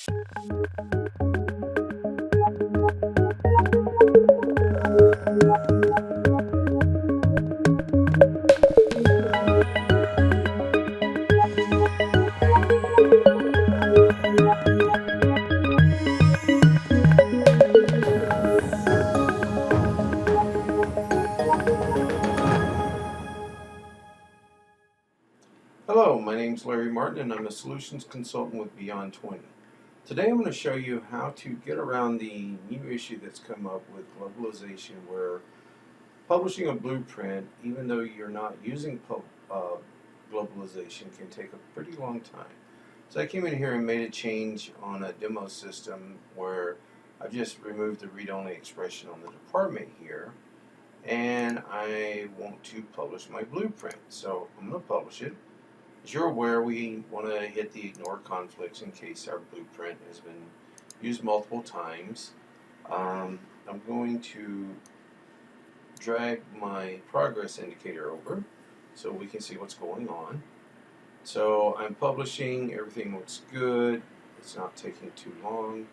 Hello, my name is Larry Martin and I'm a solutions consultant with Beyond 20. Today I'm going to show you how to get around the new issue that's come up with globalization, where publishing a blueprint, even though you're not using globalization, can take a pretty long time. So I came in here and made a change on a demo system where I've just removed the read-only expression on the department here, and I want to publish my blueprint. So I'm going to publish it. As you're aware, we want to hit the ignore conflicts in case our blueprint has been used multiple times. I'm going to drag my progress indicator over so we can see what's going on. So I'm publishing, everything looks good, it's not taking too long.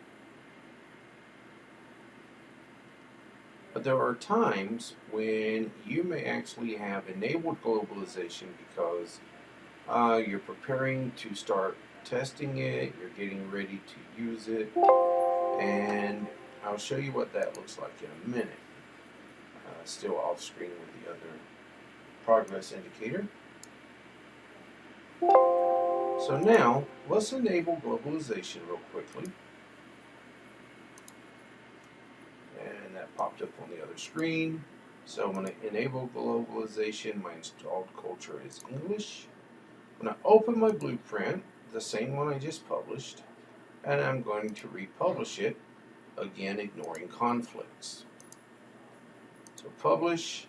But there are times when you may actually have enabled globalization because you're preparing to start testing it, you're getting ready to use it, and I'll show you what that looks like in a minute. Still off screen with the other progress indicator. So now, let's enable globalization real quickly. And that popped up on the other screen. So I'm going to enable globalization. My installed culture is English. I'm going to open my blueprint, the same one I just published, and I'm going to republish it, again ignoring conflicts. So publish,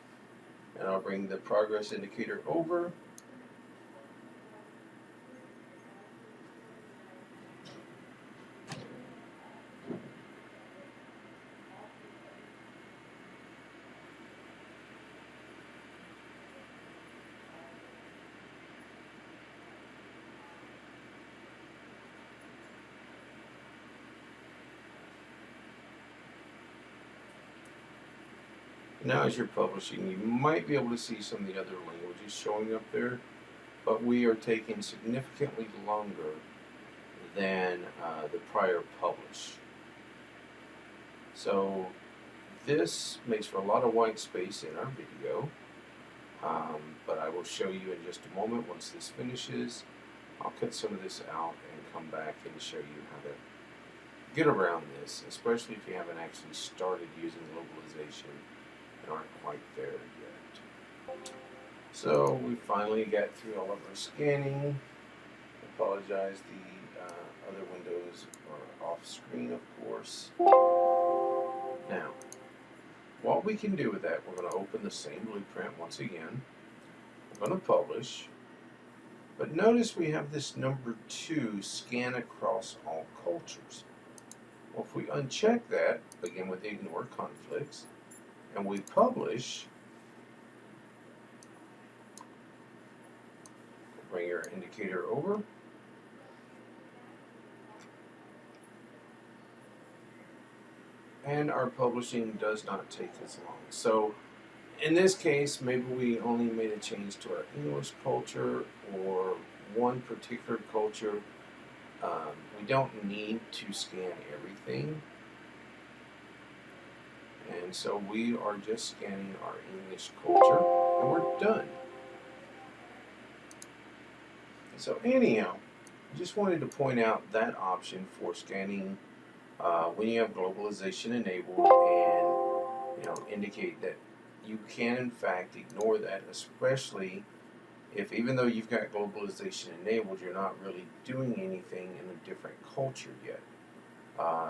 and I'll bring the progress indicator over. Now as you're publishing, you might be able to see some of the other languages showing up there, but we are taking significantly longer than the prior publish. So this makes for a lot of white space in our video, but I will show you in just a moment once this finishes. I'll cut some of this out and come back and show you how to get around this, especially if you haven't actually started using globalization and aren't quite there yet. So we finally got through all of our scanning. I apologize, the other windows are off screen, of course. Now, what we can do with that, we're going to open the same blueprint once again. We're going to publish. But notice we have this number 2, scan across all cultures. Well, if we uncheck that, again with the ignore conflicts, and we publish, bring your indicator over, and our publishing does not take as long. So in this case, maybe we only made a change to our English culture or one particular culture. We don't need to scan everything. And so we are just scanning our English culture, and we're done. So anyhow, I just wanted to point out that option for scanning when you have globalization enabled, and indicate that you can in fact ignore that, especially if, even though you've got globalization enabled, you're not really doing anything in a different culture yet.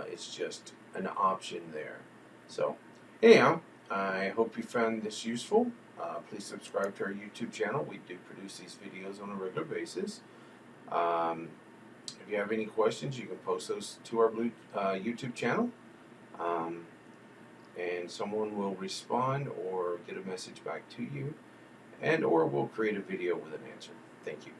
It's just an option there. So anyhow, I hope you found this useful. Please subscribe to our YouTube channel. We do produce these videos on a regular basis. If you have any questions, you can post those to our YouTube channel, and someone will respond or get a message back to you, and or we'll create a video with an answer. Thank you.